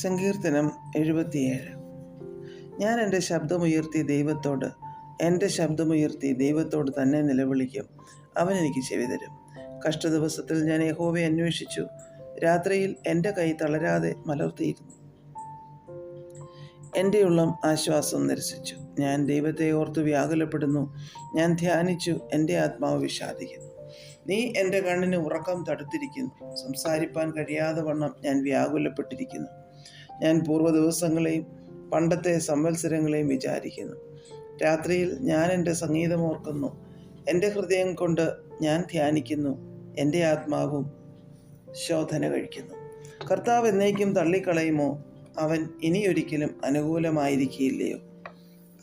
സങ്കീർത്തനം 77. ഞാൻ എൻ്റെ ശബ്ദമുയർത്തി ദൈവത്തോട് തന്നെ നിലവിളിക്കും. അവൻ എനിക്ക് ചെവി തരും. കഷ്ടദിവസത്തിൽ ഞാൻ യഹോവയെ അന്വേഷിച്ചു. രാത്രിയിൽ എൻ്റെ കൈ തളരാതെ മലർത്തിയിരുന്നു. എൻ്റെ ഉള്ളം ആശ്വാസം നിരസിച്ചു. ഞാൻ ദൈവത്തെ ഓർത്ത് വ്യാകുലപ്പെടുന്നു. ഞാൻ ധ്യാനിച്ചു, എൻ്റെ ആത്മാവ് വിഷാദിക്കുന്നു. നീ എൻ്റെ കണ്ണിന് ഉറക്കം തടുത്തിരിക്കുന്നു. സംസാരിപ്പാൻ കഴിയാതെ വണ്ണം ഞാൻ വ്യാകുലപ്പെട്ടിരിക്കുന്നു. ഞാൻ പൂർവ്വ ദിവസങ്ങളെയും പണ്ടത്തെ സംവത്സരങ്ങളെയും വിചാരിക്കുന്നു. രാത്രിയിൽ ഞാൻ എൻ്റെ സംഗീതം ഓർക്കുന്നു. എൻ്റെ ഹൃദയം കൊണ്ട് ഞാൻ ധ്യാനിക്കുന്നു. എൻ്റെ ആത്മാവും ശോധന കഴിക്കുന്നു. കർത്താവ് എന്നേക്കും തള്ളിക്കളയുമോ? അവൻ ഇനിയൊരിക്കലും അനുകൂലമായിരിക്കില്ലയോ?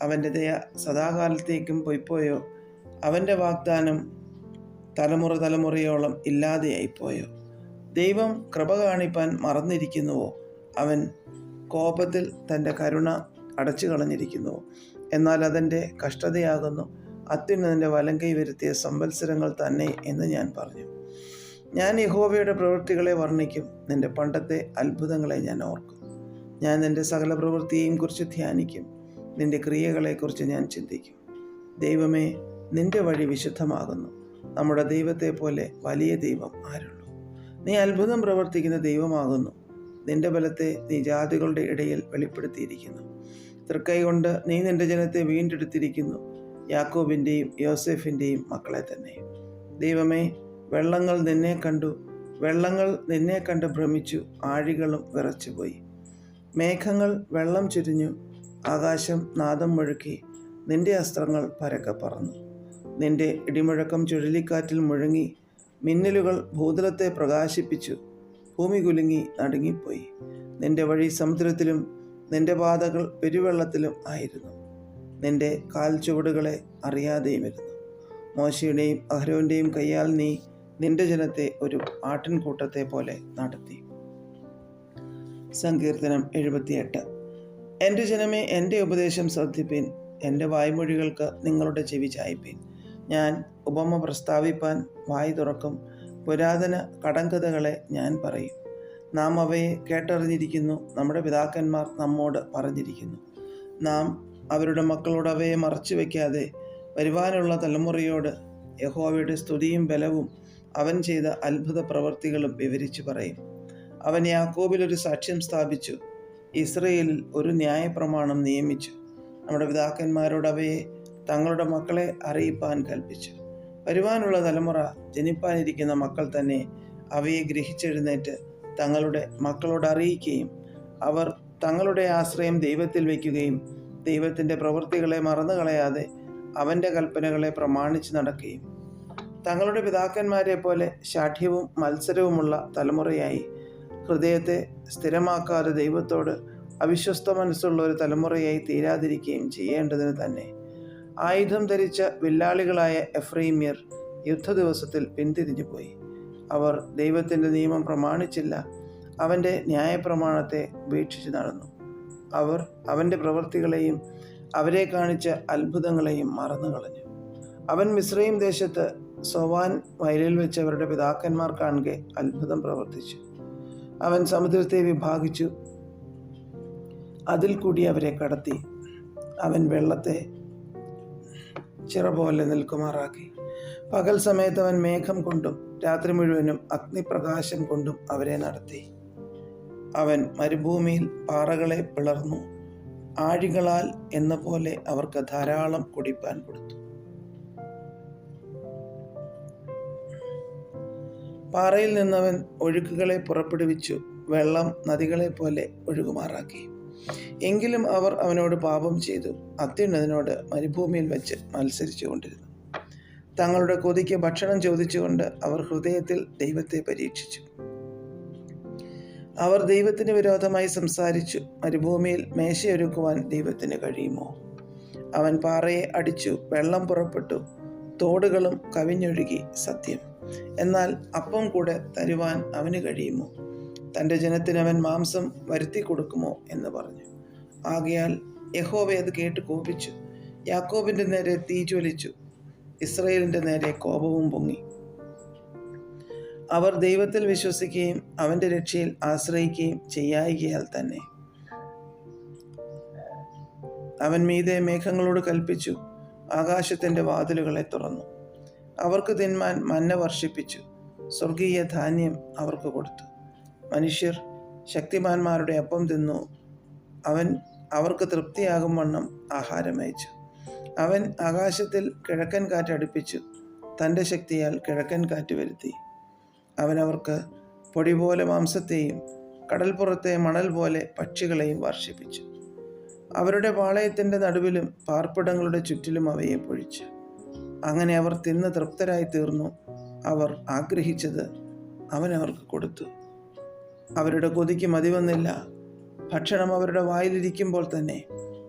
അവൻ്റെ ദയ സദാകാലത്തേക്കും പൊയ്പോയോ? അവൻ്റെ വാഗ്ദാനം തലമുറയോളം ഇല്ലാതെയായിപ്പോയോ? ദൈവം കൃപ കാണിപ്പാൻ മറന്നിരിക്കുന്നുവോ? അവൻ കോപത്തിൽ തൻ്റെ കരുണ അടച്ചു കളഞ്ഞിരിക്കുന്നുവോ? എന്നാൽ അതെൻ്റെ കഷ്ടതയാകുന്നു. അത്യുന്നതൻ്റെ വലങ്കൈ വരുത്തിയ സംവത്സരങ്ങൾ തന്നെ എന്ന് ഞാൻ പറഞ്ഞു. ഞാൻ യഹോവയുടെ പ്രവൃത്തികളെ വർണ്ണിക്കും. നിൻ്റെ പണ്ടത്തെ അത്ഭുതങ്ങളെ ഞാൻ ഓർക്കും. ഞാൻ നിൻ്റെ സകല പ്രവൃത്തിയെയും കുറിച്ച് ധ്യാനിക്കും. നിൻ്റെ ക്രിയകളെക്കുറിച്ച് ഞാൻ ചിന്തിക്കും. ദൈവമേ, നിൻ്റെ വഴി വിശുദ്ധമാകുന്നു. നമ്മുടെ ദൈവത്തെ പോലെ വലിയ ദൈവം ആരുള്ളൂ? നീ അത്ഭുതം പ്രവർത്തിക്കുന്ന ദൈവമാകുന്നു. നിൻ്റെ ബലത്തെ നീ ജാതികളുടെ ഇടയിൽ വെളിപ്പെടുത്തിയിരിക്കുന്നു. തൃക്കൈ കൊണ്ട് നീ നിൻ്റെ ജനത്തെ വീണ്ടെടുത്തിരിക്കുന്നു, യാക്കോബിൻ്റെയും യോസേഫിൻ്റെയും മക്കളെ തന്നെ. ദൈവമേ, വെള്ളങ്ങൾ നിന്നെ കണ്ട് ഭ്രമിച്ചു. ആഴികളും വിറച്ചുപോയി. മേഘങ്ങൾ വെള്ളം ചുരിഞ്ഞു. ആകാശം നാദം മുഴക്കി. നിൻ്റെ അസ്ത്രങ്ങൾ പരക്കെ പറന്നു. നിൻ്റെ ഇടിമുഴക്കം ചുഴലിക്കാറ്റിൽ മുഴങ്ങി. മിന്നലുകൾ ഭൂതലത്തെ പ്രകാശിപ്പിച്ചു. ഭൂമി കുലുങ്ങി നടുങ്ങിപ്പോയി. നിൻ്റെ വഴി സമുദ്രത്തിലും നിൻ്റെ പാതകൾ പെരുവെള്ളത്തിലും ആയിരുന്നു. നിൻ്റെ കാൽ ചുവടുകളെ അറിയാതെയുമിരുന്നു. മോശയുടെയും അഹരോൻ്റെയും കയ്യാൽ നീ നിൻ്റെ ജനത്തെ ഒരു ആട്ടിൻകൂട്ടത്തെ പോലെ നടത്തി. സങ്കീർത്തനം 78. എൻ്റെ ജനമേ, എൻ്റെ ഉപദേശം ശ്രദ്ധിപ്പീൻ. എൻ്റെ വായ്മൊഴികൾക്ക് നിങ്ങളുടെ ചെവി ചായ്പീൻ. ഞാൻ ഉപമ പ്രസ്താവിപ്പാൻ വായി തുറക്കും. പുരാതന കടങ്കഥകളെ ഞാൻ പറയും. നാം അവയെ കേട്ടറിഞ്ഞിരിക്കുന്നു. നമ്മുടെ പിതാക്കന്മാർ നമ്മോട് പറഞ്ഞിരിക്കുന്നു. നാം അവരുടെ മക്കളോട് അവയെ മറച്ചു വയ്ക്കാതെ വരുവാനുള്ള തലമുറയോട് യഹോവയുടെ സ്തുതിയും ബലവും അവൻ ചെയ്ത അത്ഭുത പ്രവൃത്തികളും വിവരിച്ചു പറയും. അവൻ യാക്കോബിൽ ഒരു സാക്ഷ്യം സ്ഥാപിച്ചു. ഇസ്രയേലിൽ ഒരു ന്യായപ്രമാണം നിയമിച്ചു. നമ്മുടെ പിതാക്കന്മാരോട് അവയെ തങ്ങളുടെ മക്കളെ അറിയിപ്പാൻ കൽപ്പിച്ചു. വരുവാനുള്ള തലമുറ, ജനിപ്പാനിരിക്കുന്ന മക്കൾ തന്നെ അവയെ ഗ്രഹിച്ചെഴുന്നേറ്റ് തങ്ങളുടെ മക്കളോട് അറിയിക്കുകയും അവർ തങ്ങളുടെ ആശ്രയം ദൈവത്തിൽ വയ്ക്കുകയും ദൈവത്തിൻ്റെ പ്രവൃത്തികളെ മറന്നുകളയാതെ അവൻ്റെ കൽപ്പനകളെ പ്രമാണിച്ച് നടക്കുകയും തങ്ങളുടെ പിതാക്കന്മാരെ പോലെ ശാഠ്യവും മത്സരവുമുള്ള തലമുറയായി ഹൃദയത്തെ സ്ഥിരമാക്കാതെ ദൈവത്തോട് അവിശ്വസ്ത മനസ്സുള്ള ഒരു തലമുറയായി തീരാതിരിക്കുകയും ചെയ്യേണ്ടതിന് തന്നെ. ആയുധം ധരിച്ച വില്ലാളികളായ എഫ്രൈമ്യർ യുദ്ധദിവസത്തിൽ പിന്തിരിഞ്ഞുപോയി. അവർ ദൈവത്തിൻ്റെ നിയമം പ്രമാണിച്ചില്ല. അവൻ്റെ ന്യായപ്രമാണത്തെ ഉപേക്ഷിച്ച് നടന്നു. അവർ അവൻ്റെ പ്രവൃത്തികളെയും അവരെ കാണിച്ച അത്ഭുതങ്ങളെയും മറന്നുകളഞ്ഞു. അവൻ മിസ്രയീം ദേശത്ത് സോവാൻ വയലിൽ വെച്ച് അവരുടെ പിതാക്കന്മാർ കാണുകെ അത്ഭുതം പ്രവർത്തിച്ചു. അവൻ സമുദ്രത്തെ വിഭാഗിച്ചു. അതിൽ കൂടി അവരെ കടത്തി. അവൻ വെള്ളത്തെ ചിറ പോലെ നിൽക്കുമാറാക്കി. പകൽ സമയത്ത് അവൻ മേഘം കൊണ്ടും രാത്രി മുഴുവനും അഗ്നിപ്രകാശം കൊണ്ടും അവരെ നടത്തി. അവൻ മരുഭൂമിയിൽ പാറകളെ പിളർന്നു. ആഴികളാൽ എന്ന പോലെ അവർക്ക് ധാരാളം കുടിപ്പാൻ കൊടുത്തു. പാറയിൽ നിന്നവൻ ഒഴുക്കുകളെ പുറപ്പെടുവിച്ചു. വെള്ളം നദികളെ പോലെ ഒഴുകുമാറാക്കി. എങ്കിലും അവർ അവനോട് പാപം ചെയ്തു. അത്യുന്നതനോട് മരുഭൂമിയിൽ വെച്ച് മത്സരിച്ചു കൊണ്ടിരുന്നു. തങ്ങളുടെ കൊതിക്ക് ഭക്ഷണം ചോദിച്ചുകൊണ്ട് അവർ ഹൃദയത്തിൽ ദൈവത്തെ പരീക്ഷിച്ചു. അവർ ദൈവത്തിന് വിരോധമായി സംസാരിച്ചു. മരുഭൂമിയിൽ മേശയൊരുക്കുവാൻ ദൈവത്തിന് കഴിയുമോ? അവൻ പാറയെ അടിച്ചു. വെള്ളം പുറപ്പെട്ടു. തോടുകളും കവിഞ്ഞൊഴുകി. സത്യം. എന്നാൽ അപ്പം കൂടെ തരുവാൻ അവന് കഴിയുമോ? തൻ്റെ ജനത്തിന് അവൻ മാംസം വരുത്തി കൊടുക്കുമോ എന്ന് പറഞ്ഞു. ആകയാൽ യഹോവ അത് കേട്ട് കോപിച്ചു. യാക്കോബിൻ്റെ നേരെ തീ ജ്വലിച്ചു. ഇസ്രയേലിൻ്റെ നേരെ കോപവും പൊങ്ങി. അവർ ദൈവത്തിൽ വിശ്വസിക്കുകയും അവൻ്റെ രക്ഷയിൽ ആശ്രയിക്കുകയും ചെയ്യായികയാൽ തന്നെ. അവൻ മീതെ മേഘങ്ങളോട് കൽപ്പിച്ചു, ആകാശത്തിൻ്റെ വാതിലുകളെ തുറന്നു. അവർക്ക് തിന്മാൻ മന്ന വർഷിപ്പിച്ചു, സ്വർഗീയ ധാന്യം അവർക്ക് കൊടുത്തു. മനുഷ്യർ ശക്തിമാന്മാരുടെ അപ്പം തിന്നു. അവൻ അവർക്ക് തൃപ്തിയാകും വണ്ണം ആഹാരം അയച്ചു. അവൻ ആകാശത്തിൽ കിഴക്കൻ കാറ്റടുപ്പിച്ചു, തൻ്റെ ശക്തിയാൽ കിഴക്കൻ കാറ്റ് വരുത്തി. അവൻ അവർക്ക് പൊടി പോലെ മാംസത്തെയും കടൽപ്പുറത്തെ മണൽ പോലെ പക്ഷികളെയും വർഷിപ്പിച്ചു. അവരുടെ പാളയത്തിൻ്റെ നടുവിലും പാർപ്പിടങ്ങളുടെ ചുറ്റിലും അവയെ പൊഴിച്ചു. അങ്ങനെ അവർ തിന്ന് തൃപ്തരായി തീർന്നു. അവർ ആഗ്രഹിച്ചത് അവൻ അവർക്ക് കൊടുത്തു. അവരുടെ കൊതിക്ക് മതിവന്നില്ല. ഭക്ഷണം അവരുടെ വായിലിരിക്കുമ്പോൾ തന്നെ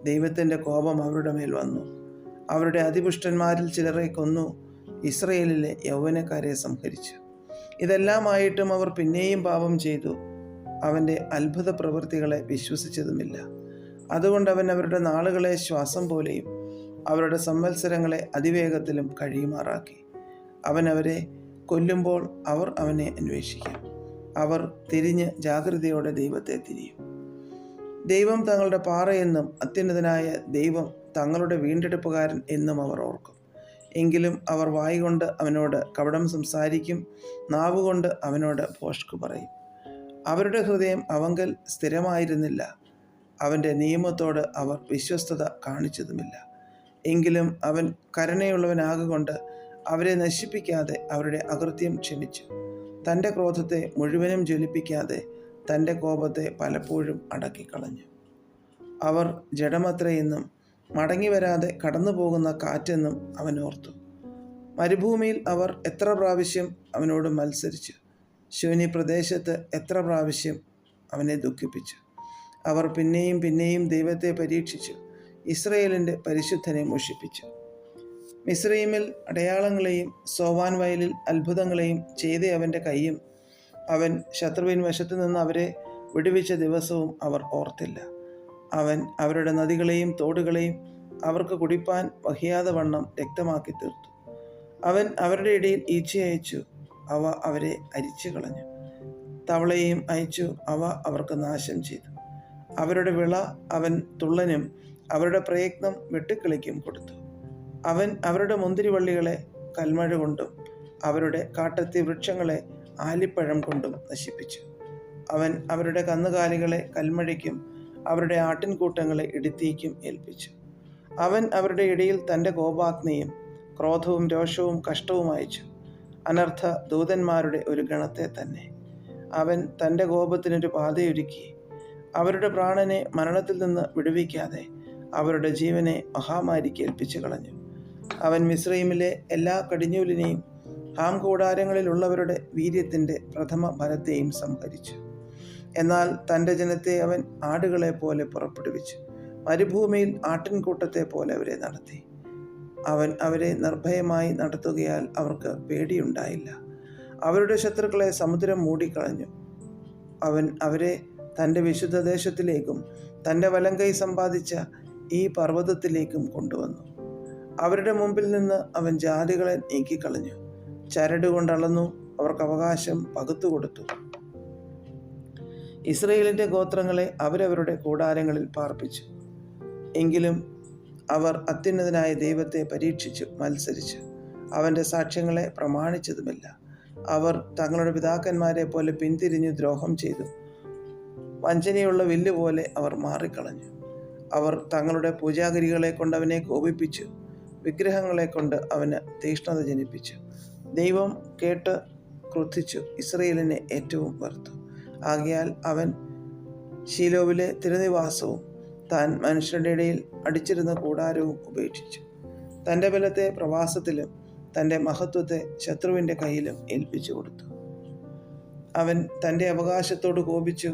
ദൈവത്തിൻ്റെ കോപം അവരുടെ മേൽ വന്നു. അവരുടെ അതിപുഷ്ടന്മാരിൽ ചിലരെ കൊന്നു, ഇസ്രയേലിലെ യൗവനക്കാരെ സംഹരിച്ചു. ഇതെല്ലാമായിട്ടും അവർ പിന്നെയും പാപം ചെയ്തു, അവൻ്റെ അത്ഭുത പ്രവൃത്തികളെ വിശ്വസിച്ചതുമില്ല. അതുകൊണ്ട് അവൻ അവരുടെ നാളുകളെ ശ്വാസം പോലെയും അവരുടെ സംവത്സരങ്ങളെ അതിവേഗത്തിലും കഴിയുമാറാക്കി. അവൻ അവരെ കൊല്ലുമ്പോൾ അവർ അവനെ അന്വേഷിക്കും. അവർ തിരിഞ്ഞ് ജാഗ്രതയോടെ ദൈവത്തെ തിരിയും. ദൈവം തങ്ങളുടെ പാറയെന്നും അത്യുന്നതനായ ദൈവം തങ്ങളുടെ വീണ്ടെടുപ്പുകാരൻ എന്നും അവർ ഓർക്കും. എങ്കിലും അവർ വായ്കൊണ്ട് അവനോട് കപടം സംസാരിക്കും, നാവുകൊണ്ട് അവനോട് ഭോഷ്ക് പറയും. അവരുടെ ഹൃദയം അവങ്കൽ സ്ഥിരമായിരുന്നില്ല, അവൻ്റെ നിയമത്തോട് അവർ വിശ്വസ്തത കാണിച്ചതുമില്ല. എങ്കിലും അവൻ കരുണയുള്ളവനാകൊണ്ട് അവരെ നശിപ്പിക്കാതെ അവരുടെ അകൃത്യം ക്ഷമിച്ചു. തൻ്റെ ക്രോധത്തെ മുഴുവനും ജ്വലിപ്പിക്കാതെ തൻ്റെ കോപത്തെ പലപ്പോഴും അടക്കിക്കളഞ്ഞു. അവർ ജഡമത്രയെന്നും മടങ്ങി വരാതെ കടന്നു പോകുന്ന കാറ്റെന്നും അവൻ ഓർത്തു. മരുഭൂമിയിൽ അവർ എത്ര പ്രാവശ്യം അവനോട് മത്സരിച്ചു, ശൂന്യ പ്രദേശത്ത് എത്ര പ്രാവശ്യം അവനെ ദുഃഖിപ്പിച്ചു. അവർ പിന്നെയും പിന്നെയും ദൈവത്തെ പരീക്ഷിച്ചു, ഇസ്രയേലിൻ്റെ പരിശുദ്ധനെ മോഷിപ്പിച്ചു. മിസ്രയീമിൽ അടയാളങ്ങളെയും സോവാൻ വയലിൽ അത്ഭുതങ്ങളെയും ചെയ്ത അവൻ്റെ കൈയും അവൻ ശത്രുവിൻ വശത്തു നിന്ന് അവരെ വിടുവിച്ച ദിവസവും അവർ ഓർത്തില്ല. അവൻ അവരുടെ നദികളെയും തോടുകളെയും അവർക്ക് കുടിപ്പാൻ വഹിയാതെ വണ്ണം രക്തമാക്കി തീർത്തു. അവൻ അവരുടെ ഇടയിൽ ഈച്ച അയച്ചു, അവ അവരെ അരിച്ചു കളഞ്ഞു. തവളയെയും അയച്ചു, അവ അവർക്ക് നാശം ചെയ്തു. അവരുടെ വിള അവൻ തുള്ളനും അവരുടെ പ്രയത്നം വെട്ടുക്കിളിക്കും കൊടുത്തു. അവൻ അവരുടെ മുന്തിരിവള്ളികളെ കൽമഴ കൊണ്ടും അവരുടെ കാട്ടത്തി വൃക്ഷങ്ങളെ ആലിപ്പഴം കൊണ്ടും നശിപ്പിച്ചു. അവൻ അവരുടെ കന്നുകാലികളെ കൽമഴയ്ക്കും അവരുടെ ആട്ടിൻകൂട്ടങ്ങളെ ഇടുത്തീക്കും ഏൽപ്പിച്ചു. അവൻ അവരുടെ ഇടയിൽ തൻ്റെ കോപാഗ്നിയും ക്രോധവും രോഷവും കഷ്ടവും അയച്ചു, അനർത്ഥ ദൂതന്മാരുടെ ഒരു ഗണത്തെ തന്നെ. അവൻ തൻ്റെ കോപത്തിനൊരു പാതയൊരുക്കി, അവരുടെ പ്രാണനെ മരണത്തിൽ നിന്ന് വിടുവിക്കാതെ അവരുടെ ജീവനെ മഹാമാരിക്ക് ഏൽപ്പിച്ചു കളഞ്ഞു. അവൻ മിസ്രയീമിലെ എല്ലാ കടിഞ്ഞൂലിനെയും ഹാം കൂടാരങ്ങളിലുള്ളവരുടെ വീര്യത്തിൻ്റെ പ്രഥമ ഫലത്തെയും സംഹരിച്ചു. എന്നാൽ തൻ്റെ ജനത്തെ അവൻ ആടുകളെ പോലെ പുറപ്പെടുവിച്ചു, മരുഭൂമിയിൽ ആട്ടിൻകൂട്ടത്തെ പോലെ അവരെ നടത്തി. അവൻ അവരെ നിർഭയമായി നടത്തുകയാൽ അവർക്ക് പേടിയുണ്ടായില്ല. അവരുടെ ശത്രുക്കളെ സമുദ്രം മൂടിക്കളഞ്ഞു. അവൻ അവരെ തൻ്റെ വിശുദ്ധ ദേശത്തിലേക്കും തൻ്റെ വലങ്കൈ സമ്പാദിച്ച ഈ പർവ്വതത്തിലേക്കും കൊണ്ടുവന്നു. അവരുടെ മുമ്പിൽ നിന്ന് അവൻ ജാതികളെ നീക്കിക്കളഞ്ഞു. ചരട് കൊണ്ടളന്നു അവർക്ക് അവകാശം പകുത്തു കൊടുത്തു. ഇസ്രയേലിൻ്റെ ഗോത്രങ്ങളെ അവരവരുടെ കൂടാരങ്ങളിൽ പാർപ്പിച്ചു. എങ്കിലും അവർ അത്യുന്നതനായ ദൈവത്തെ പരീക്ഷിച്ചു മത്സരിച്ചു, അവൻ്റെ സാക്ഷ്യങ്ങളെ പ്രമാണിച്ചതുമില്ല. അവർ തങ്ങളുടെ പിതാക്കന്മാരെ പോലെ പിന്തിരിഞ്ഞു ദ്രോഹം ചെയ്തു. വഞ്ചനയുള്ള വില്ല് പോലെ അവർ മാറിക്കളഞ്ഞു. അവർ തങ്ങളുടെ പൂജാഗിരികളെ കൊണ്ട് അവനെ കോപിപ്പിച്ചു, വിഗ്രഹങ്ങളെ കൊണ്ട് അവന് തീഷ്ണത ജനിപ്പിച്ചു. ദൈവം കേട്ട് ക്രുദ്ധിച്ചു, ഇസ്രയേലിനെ ഏറ്റവും വെറുത്തു. ആകയാൽ അവൻ ശീലോവിലെ തിരുനിവാസവും താൻ മനുഷ്യരുടെ ഇടയിൽ അടിച്ചിരുന്ന കൂടാരവും ഉപേക്ഷിച്ചു. തൻ്റെ ബലത്തെ പ്രവാസത്തിലും തൻ്റെ മഹത്വത്തെ ശത്രുവിൻ്റെ കയ്യിലും ഏൽപ്പിച്ചു കൊടുത്തു. അവൻ തൻ്റെ അവകാശത്തോട് കോപിച്ചു,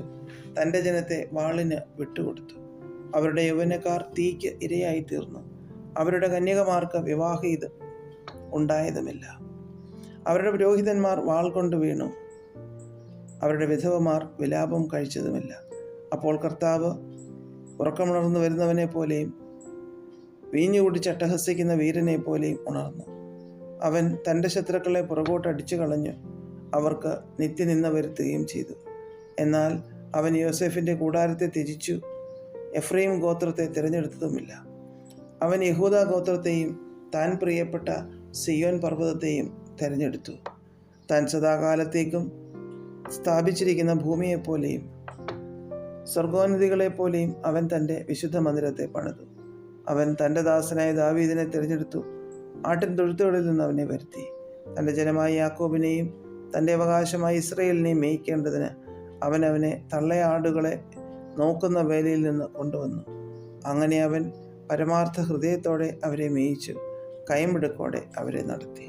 തൻ്റെ ജനത്തെ വാളിന് വിട്ടുകൊടുത്തു. അവരുടെ യൗവനക്കാർ തീയ്ക്ക് ഇരയായി തീർന്നു. അവരുടെ കന്യകമാർക്ക് വിവാഹം ഉണ്ടായതുമില്ല. അവരുടെ പുരോഹിതന്മാർ വാൾ കൊണ്ട് വീണു. അവരുടെ വിധവമാർ വിലാപം കഴിച്ചതുമില്ല. അപ്പോൾ കർത്താവ് ഉറക്കമുണർന്നു വരുന്നവനെ പോലെയും വീഞ്ഞുകൂടി ചട്ടഹസിക്കുന്ന വീരനെ പോലെയും ഉണർന്നു. അവൻ തൻ്റെ ശത്രുക്കളെ പുറകോട്ട് അടിച്ചു കളഞ്ഞു. അവർക്ക് നിത്യനിന്ദ വരുത്തുകയും ചെയ്തു. എന്നാൽ അവൻ യോസേഫിൻ്റെ കൂടാരത്തെ ത്യജിച്ചു, എഫ്രൈം ഗോത്രത്തെ തിരഞ്ഞെടുത്തതുമില്ല. അവൻ യഹൂദ ഗോത്രത്തെയും താൻ പ്രിയപ്പെട്ട സിയോൻ പർവ്വതത്തെയും തിരഞ്ഞെടുത്തു. താൻ സദാകാലത്തേക്കും സ്ഥാപിച്ചിരിക്കുന്ന ഭൂമിയെപ്പോലെയും സ്വർഗോന്നതികളെപ്പോലെയും അവൻ തൻ്റെ വിശുദ്ധ മന്ദിരത്തെ പണിതു. അവൻ തൻ്റെ ദാസനായ ദാവീദിനെ തിരഞ്ഞെടുത്തു, ആട്ടിൻ തൊഴുത്തുകളിൽ നിന്ന് അവനെ വരുത്തി. തൻ്റെ ജനമായ യാക്കോബിനെയും തൻ്റെ അവകാശമായ ഇസ്രയേലിനെയും മേയ്ക്കേണ്ടതിന് അവൻ അവനെ തള്ളയാടുകളെ നോക്കുന്ന വേലയിൽ നിന്ന് കൊണ്ടുവന്നു. അങ്ങനെ അവൻ പരമാർത്ഥ ഹൃദയത്തോടെ അവരെ മേയിച്ചു, കൈമിടുക്കോടെ അവരെ നടത്തി.